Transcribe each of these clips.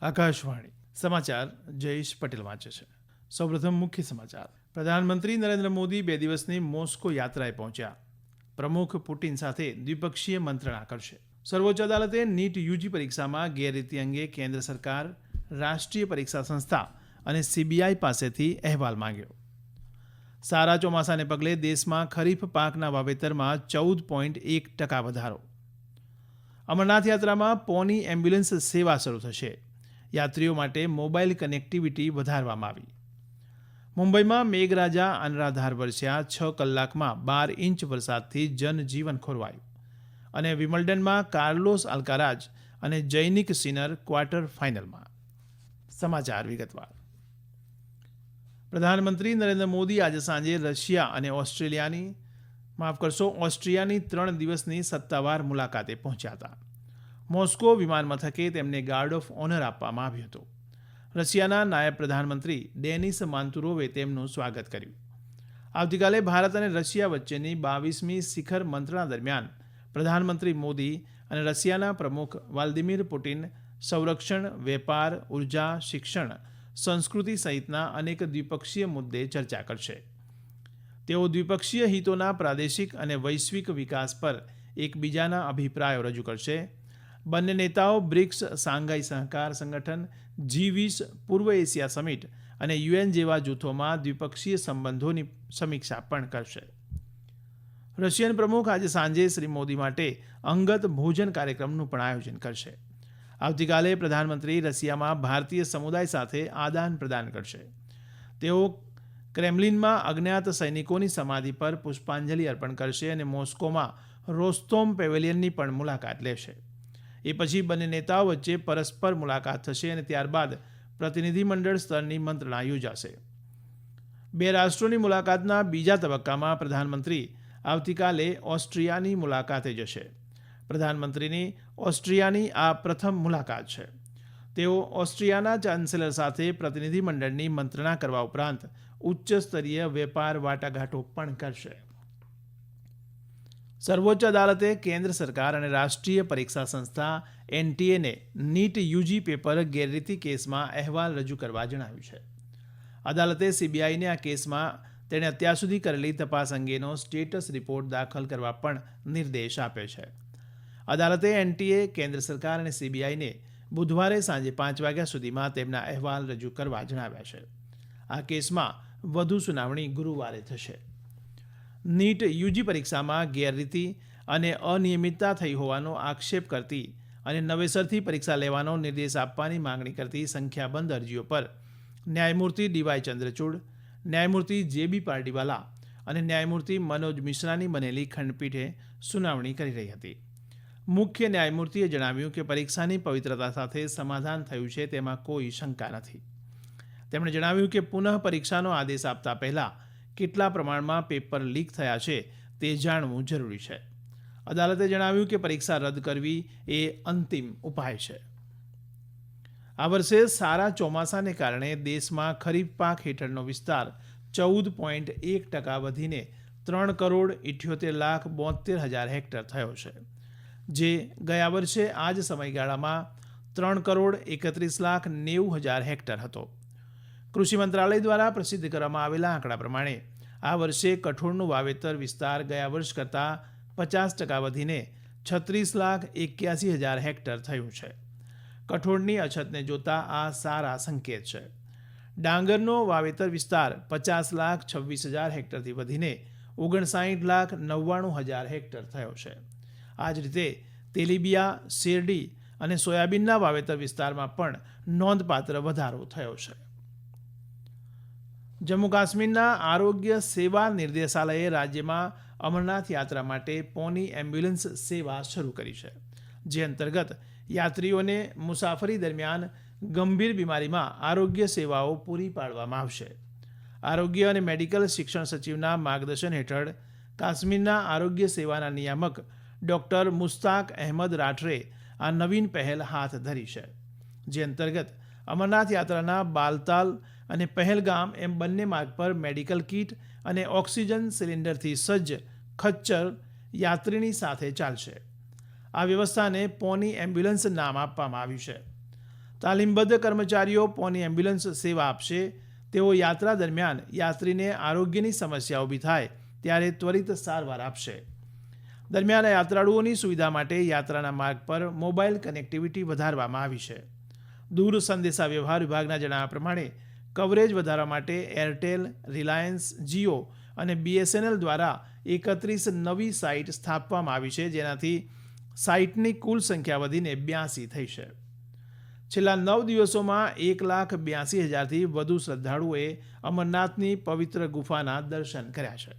આકાશવાણી સમાચાર જયેશ પટેલ વાંચે છે. સૌપ્રથમ મુખ્ય સમાચાર. પ્રધાનમંત્રી નરેન્દ્ર મોદી 2 દિવસની મોસ્કો યાત્રાએ પહોંચ્યા. પ્રમુખ પુટિન સાથે દ્વિપક્ષીય મંત્રણા કરશે. સર્વોચ્ચ અદાલતે નીટ યુજી પરીક્ષામાં ગેરરીતિ અંગે કેન્દ્ર સરકાર, રાષ્ટ્રીય પરીક્ષા સંસ્થા અને સીબીઆઈ પાસેથી અહેવાલ માંગ્યો. સારા ચોમાસાને પગલે દેશમાં ખરીફ પાકના વાવેતરમાં 14.1% વધારો. અમરનાથ યાત્રામાં પોની એમ્બ્યુલન્સ સેવા શરૂ થશે. યાત્રીઓ માટે મોબાઈલ કનેક્ટિવિટી વધારવામાં આવી. મુંબઈમાં મેઘરાજા અનરાધાર વરસ્યા. 6 કલાકમાં 12 ઇંચ વરસાદથી જનજીવન ખોરવાયું. અને વિમલ્ડનમાં કાર્લોસ અલ્કારાજ અને જૈનિક સિનર ક્વાર્ટર ફાઇનલમાં. સમાચાર વિગતવાર. પ્રધાનમંત્રી નરેન્દ્ર મોદી આજે સાંજે રશિયા અને ઓસ્ટ્રિયાની 3 દિવસની સત્તાવાર મુલાકાતે પહોંચ્યા હતા. મોસ્કો વિમાન મથકે તેમને ગાર્ડ ઓફ ઓનર આપવામાં આવ્યું હતું. રશિયાના નાયબ પ્રધાનમંત્રી ડેનિસ માન્તુરોવે તેમનું સ્વાગત કર્યું. આવતીકાલે ભારત અને રશિયા વચ્ચેની 22મી શિખર મંત્રણા દરમિયાન પ્રધાનમંત્રી મોદી અને રશિયાના પ્રમુખ વ્લાદિમીર પુટિન સંરક્ષણ, વેપાર, ઉર્જા, શિક્ષણ, સંસ્કૃતિ સહિતના અનેક દ્વિપક્ષીય મુદ્દે ચર્ચા કરશે. તેઓ દ્વિપક્ષીય હિતોના પ્રાદેશિક અને વૈશ્વિક વિકાસ પર એકબીજાના અભિપ્રાયો રજૂ કરશે. બંને નેતાઓ બ્રિક્સ, શાંઘાઈ સહકાર સંગઠન, G20, પૂર્વ એશિયા સમિટ અને UN જેવા જૂથોમાં દ્વિપક્ષીય સંબંધોની સમીક્ષા પણ કરશે. રશિયન પ્રમુખ આજે સાંજે શ્રી મોદી માટે અંગત ભોજન કાર્યક્રમનું પણ આયોજન કરશે. આવતીકાલે પ્રધાનમંત્રી રશિયામાં ભારતીય સમુદાય સાથે આદાન પ્રદાન કરશે. તેઓ ક્રેમલિનમાં અજ્ઞાત સૈનિકોની સમાધિ પર પુષ્પાંજલિ અર્પણ કરશે અને મોસ્કોમાં રોસ્તોમ પેવેલિયનની પણ મુલાકાત લેશે. એ પછી બંને નેતાઓ વચ્ચે પરસ્પર મુલાકાત થશે અને ત્યારબાદ પ્રતિનિધિમંડળ સ્તરની મંત્રણા યોજાશે. 2 રાષ્ટ્રોની મુલાકાતના બીજા તબક્કામાં પ્રધાનમંત્રી આવતીકાલે ઓસ્ટ્રિયાની મુલાકાતે જશે. પ્રધાનમંત્રીની ઓસ્ટ્રિયાની આ પ્રથમ મુલાકાત છે. તેઓ ઓસ્ટ્રિયાના ચાન્સેલર સાથે પ્રતિનિધિમંડળની મંત્રણા કરવા ઉપરાંત ઉચ્ચ સ્તરીય વેપાર વાટાઘાટો પણ કરશે. સર્વોચ્ચ અદાલતે કેન્દ્ર સરકાર અને રાષ્ટ્રીય પરીક્ષા સંસ્થા NTAને નીટ યુજી પેપર ગેરરીતિ કેસમાં અહેવાલ રજૂ કરવા જણાવ્યું છે. અદાલતે સીબીઆઈને આ કેસમાં તેણે અત્યાર સુધી કરેલી તપાસ અંગેનો સ્ટેટસ રિપોર્ટ દાખલ કરવા પણ નિર્દેશ આપ્યો છે. અદાલતે NTA, કેન્દ્ર સરકાર અને સીબીઆઈને બુધવારે સાંજે 5 વાગ્યા સુધીમાં તેમના અહેવાલ રજૂ કરવા જણાવ્યા છે. આ કેસમાં વધુ સુનાવણી ગુરુવારે થશે. નીટ યુજી પરીક્ષામાં ગેરરીતિ અને અનિયમિતતા થઈ હોવાનો આક્ષેપ કરતી અને નવેસરથી પરીક્ષા લેવાનો નિર્દેશ આપવાની માંગણી કરતી સંખ્યાબંધ અરજીઓ પર ન્યાયમૂર્તિ DY ચંદ્રચૂડ, ન્યાયમૂર્તિ JB પાર્ટીવાલા અને ન્યાયમૂર્તિ મનોજ મિશ્રાની બનેલી ખંડપીઠે સુનાવણી કરી રહી હતી. મુખ્ય ન્યાયમૂર્તિએ જણાવ્યું કે પરીક્ષાની પવિત્રતા સાથે સમાધાન થયું છે તેમાં કોઈ શંકા નથી. તેમણે જણાવ્યું કે પુનઃ પરીક્ષાનો આદેશ આપતા પહેલા કેટલા પ્રમાણમાં પેપર લીક થયા છે તે જાણવું જરૂરી છે. અદાલતે જણાવ્યું કે પરીક્ષા રદ કરવી એ અંતિમ ઉપાય છે. આ વર્ષે સારા ચોમાસાને કારણે દેશમાં ખરીફ પાક હેઠળનો વિસ્તાર 14.1% વધીને 3,78,72,000 હેક્ટર થયો છે, જે ગયા વર્ષે આ જ સમયગાળામાં 3,31,90,000 હેક્ટર હતો. કૃષિ મંત્રાલય દ્વારા પ્રસિદ્ધ કરવામાં આવેલા આંકડા પ્રમાણે આ વર્ષે કઠોળનું વાવેતર વિસ્તાર ગયા વર્ષ કરતાં 50% વધીને 36,81,000 હેક્ટર થયું છે. કઠોળની અછતને જોતા આ સારા સંકેત છે. ડાંગરનો વાવેતર વિસ્તાર 50,26,000 હેક્ટરથી વધીને 59,99,000 હેક્ટર થયો છે. આ જ રીતે તેલીબિયા, શેરડી અને સોયાબીનના વાવેતર વિસ્તારમાં પણ નોંધપાત્ર વધારો થયો છે. જમ્મુ કાશ્મીરના આરોગ્ય સેવા નિર્દેશાલયે રાજ્યમાં અમરનાથ યાત્રા માટે પોની એમ્બ્યુલન્સ સેવા શરૂ કરી છે, જે અંતર્ગત યાત્રીઓને મુસાફરી દરમિયાન ગંભીર બીમારીમાં આરોગ્ય સેવાઓ પૂરી પાડવામાં આવશે. આરોગ્ય અને મેડિકલ શિક્ષણ સચિવના માર્ગદર્શન હેઠળ કાશ્મીરના આરોગ્ય સેવાના નિયામક ડોક્ટર મુસ્તાક અહેમદ રાઠરે આ નવીન પહેલ હાથ ધરી છે, જે અંતર્ગત અમરનાથ યાત્રાના બાલતાલ અને પહેલગામ એમ બંને માર્ગ પર મેડિકલ કીટ અને ઓક્સિજન સિલિન્ડરથી સજ્જ ખચ્ચર યાત્રીની સાથે ચાલશે. આ વ્યવસ્થાને પોની એમ્બ્યુલન્સ નામ આપવામાં આવ્યું છે. તાલીમબદ્ધ કર્મચારીઓ પોની એમ્બ્યુલન્સ સેવા આપશે. તેઓ યાત્રા દરમિયાન યાત્રીને આરોગ્યની સમસ્યા ઊભી થાય ત્યારે ત્વરિત સારવાર આપશે. દરમિયાન યાત્રાળુઓની સુવિધા માટે યાત્રાના માર્ગ પર મોબાઈલ કનેક્ટિવિટી વધારવામાં આવી છે. દૂર સંદેશા વ્યવહાર વિભાગના જણાવ્યા પ્રમાણે કવરેજ વધારવા માટે એરટેલ, રિલાયન્સ, જીઓ અને BSNL દ્વારા 31 નવી સાઇટ સ્થાપવામાં આવી છે, જેનાથી સાઇટની કુલ સંખ્યા વધીને 82 થઈ છે. છેલ્લા 9 દિવસોમાં 1,82,000થી વધુ શ્રદ્ધાળુઓએ અમરનાથની પવિત્ર ગુફાના દર્શન કર્યા છે.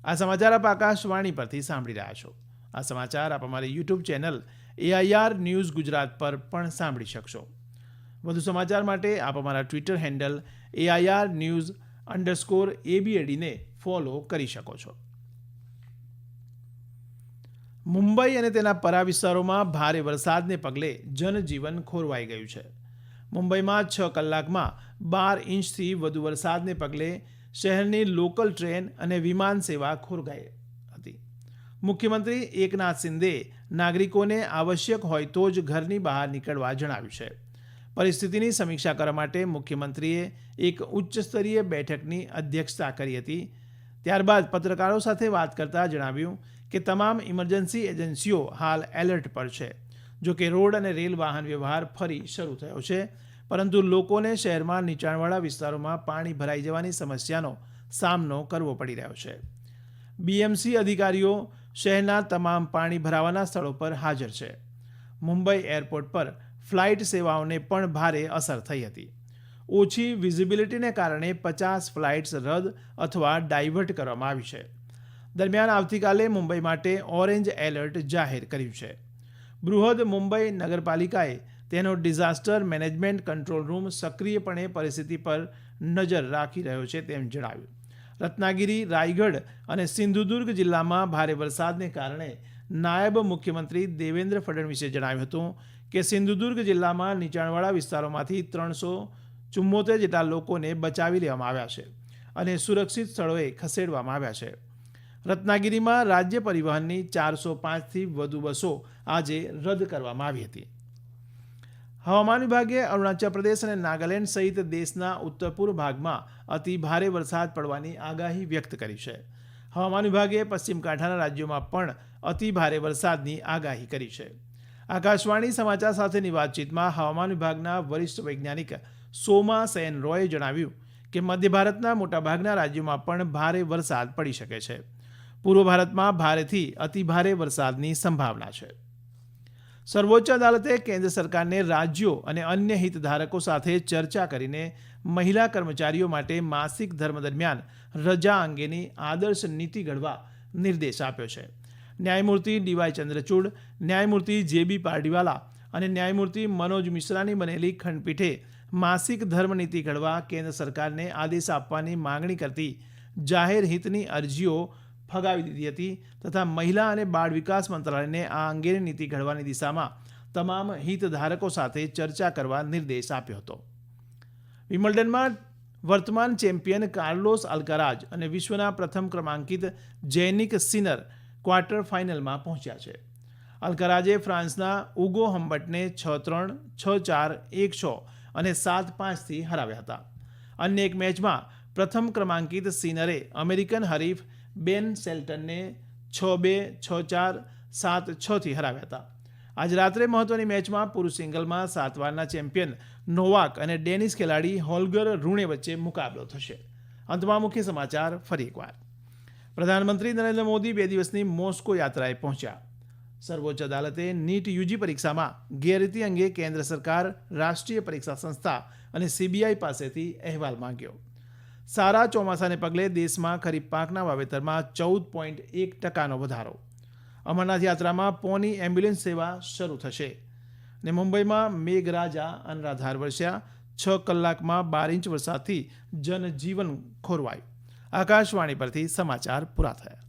આ સમાચાર આપ આકાશવાણી પરથી સાંભળી રહ્યા છો. આ સમાચાર આપ અમારી YouTube channel AIR news Gujarat પર પણ સાંભળી શકશો. વધુ સમાચાર માટે આપ અમારા ટ્વિટર હેન્ડલ AIR_news_ABAD ને ફોલો કરી શકો છો. મુંબઈ અને તેના પરા વિસ્તારોમાં ભારે વરસાદને પગલે જનજીવન ખોરવાઈ ગયું છે. મુંબઈમાં 6 કલાકમાં 12 ઇંચથી વધુ વરસાદને પગલે શહેરની લોકલ ટ્રેન અને વિમાન સેવા ખોરવાઈ હતી. મુખ્યમંત્રી એકનાથ શિંદેએ નાગરિકોને આવશ્યક હોય તો જ ઘરની બહાર નીકળવા જણાવ્યું છે. પરિસ્થિતિની સમીક્ષા કરવા માટે મુખ્યમંત્રીએ એક ઉચ્ચસ્તરીય બેઠકની અધ્યક્ષતા કરી હતી. ત્યારબાદ પત્રકારો સાથે વાત કરતા જણાવ્યું કે તમામ ઇમરજન્સી એજન્સીઓ હાલ એલર્ટ પર છે. જો કે રોડ અને રેલ વાહન વ્યવહાર ફરી શરૂ થયો છે, પરંતુ લોકોને શહેરમાં નીચાણવાળા વિસ્તારોમાં પાણી ભરાઈ જવાની સમસ્યાનો સામનો કરવો પડી રહ્યો છે. BMC અધિકારીઓ શહેરના તમામ પાણી ભરાવાના સ્થળો પર હાજર છે. મુંબઈ એરપોર્ટ પર ફ્લાઇટ સેવાઓને પણ ભારે અસર થઈ હતી. ઓછી વિઝિબિલિટીને કારણે 50 ફ્લાઇટ્સ રદ અથવા ડાયવર્ટ કરવામાં આવી છે. દરમિયાન આવતીકાલે મુંબઈ માટે ઓરેન્જ એલર્ટ જાહેર કર્યું છે. બૃહદ મુંબઈ નગરપાલિકાએ તેનો ડિઝાસ્ટર મેનેજમેન્ટ કંટ્રોલ રૂમ સક્રિયપણે પરિસ્થિતિ પર નજર રાખી રહ્યો છે તેમ જણાવ્યું. રત્નાગીરી, રાયગઢ અને સિંધુદુર્ગ જિલ્લામાં ભારે વરસાદને કારણે નાયબ મુખ્યમંત્રી દેવેન્દ્ર ફડણવીસે જણાવ્યું હતું કે સિંધુદુર્ગ જિલ્લામાં નીચાણવાળા વિસ્તારોમાંથી 374 જેટલા લોકોને બચાવી લેવામાં આવ્યા છે અને સુરક્ષિત સ્થળોએ ખસેડવામાં આવ્યા છે. રત્નાગીરીમાં રાજ્ય પરિવહનની 405થી વધુ બસો આજે રદ કરવામાં આવી હતી. હવામાન વિભાગે અરુણાચલ પ્રદેશ અને નાગાલેન્ડ સહિત દેશના ઉત્તર પૂર્વ ભાગમાં અતિ ભારે વરસાદ પડવાની આગાહી વ્યક્ત કરી છે. હવામાન વિભાગે પશ્ચિમ કાંઠાના રાજ્યોમાં પણ અતિ ભારે વરસાદની આગાહી કરી છે. આકાશવાણી સમાચાર સાથેની વાતચીતમાં હવામાન વિભાગના વરિષ્ઠ વૈજ્ઞાનિક સોમા સેન રોયે જણાવ્યું કે મધ્ય ભારતના મોટાભાગના રાજ્યોમાં પણ ભારે વરસાદ પડી શકે છે. પૂર્વ ભારતમાં ભારેથી અતિ ભારે વરસાદની સંભાવના છે. સર્વોચ્ચ અદાલતે કેન્દ્ર સરકારને રાજ્યો અને અન્ય હિતધારકો સાથે ચર્ચા કરીને મહિલા કર્મચારીઓ માટે માસિક ધર્મ દરમિયાન રજા અંગેની આદર્શ નીતિ ઘડવા નિર્દેશ આપ્યો છે. ન્યાયમૂર્તિ DY ચંદ્રચૂડ, ન્યાયમૂર્તિ JB પારડીવાલા અને ન્યાયમૂર્તિ મનોજ મિશ્રાની બનેલી ખંડપીઠે માસિક ધર્મ નીતિ ઘડવા કેન્દ્ર સરકારને આદેશ આપવાની માંગણી કરતી જાહેર હિતની અરજીઓ ફગાવી દીધી હતી તથા મહિલા અને બાળ વિકાસ મંત્રાલયને આ અંગેની નીતિ ઘડવાની દિશામાં તમામ હિતધારકો સાથે ચર્ચા કરવા નિર્દેશ આપ્યો હતો. વિમ્બલ્ડનમાં વર્તમાન ચેમ્પિયન કાર્લોસ અલ્કારાઝ અને વિશ્વના પ્રથમ ક્રમાંકિત જેનિક સિનર ક્વાર્ટર ફાઇનલમાં પહોંચ્યા છે. અલ્કારાઝે ફ્રાન્સના ઉગો હમ્બર્ટને 6-3, 6-4, 1-6 અને 7-5થી હરાવ્યા હતા. અન્ય એક મેચમાં પ્રથમ ક્રમાંકિત સિનરે અમેરિકન હરીફ બેન સેલ્ટનને 6-2, 6-4, 7-6થી હરાવ્યા હતા. આજ રાત્રે મહત્વની મેચમાં પુરુષ સિંગલમાં 7 વારના ચેમ્પિયન નોવાક અને ડેનિશ ખેલાડી હોલ્ગર રૂણે વચ્ચે મુકાબલો થશે. અંતમાં મુખ્ય સમાચાર ફરી એકવાર. પ્રધાનમંત્રી નરેન્દ્ર મોદી 2 દિવસની મોસ્કો યાત્રાએ પહોંચ્યા. સર્વોચ્ચ અદાલતે નીટ UG પરીક્ષામાં ગેરરીતિ અંગે કેન્દ્ર સરકાર, રાષ્ટ્રીય પરીક્ષા સંસ્થા અને CBI પાસેથી અહેવાલ માંગ્યો. સારા ચોમાસાને પગલે દેશમાં ખરીફ પાકના વાવેતરમાં 14.1% વધારો. અમરનાથ યાત્રામાં પોની એમ્બ્યુલન્સ સેવા શરૂ થશે. ને મુંબઈમાં મેઘરાજા અનરાધાર વરસ્યા. 6 કલાકમાં 12 ઇંચ વરસાદથી જનજીવન ખોરવાયું. આકાશવાણી પરથી સમાચાર પૂરા થયા.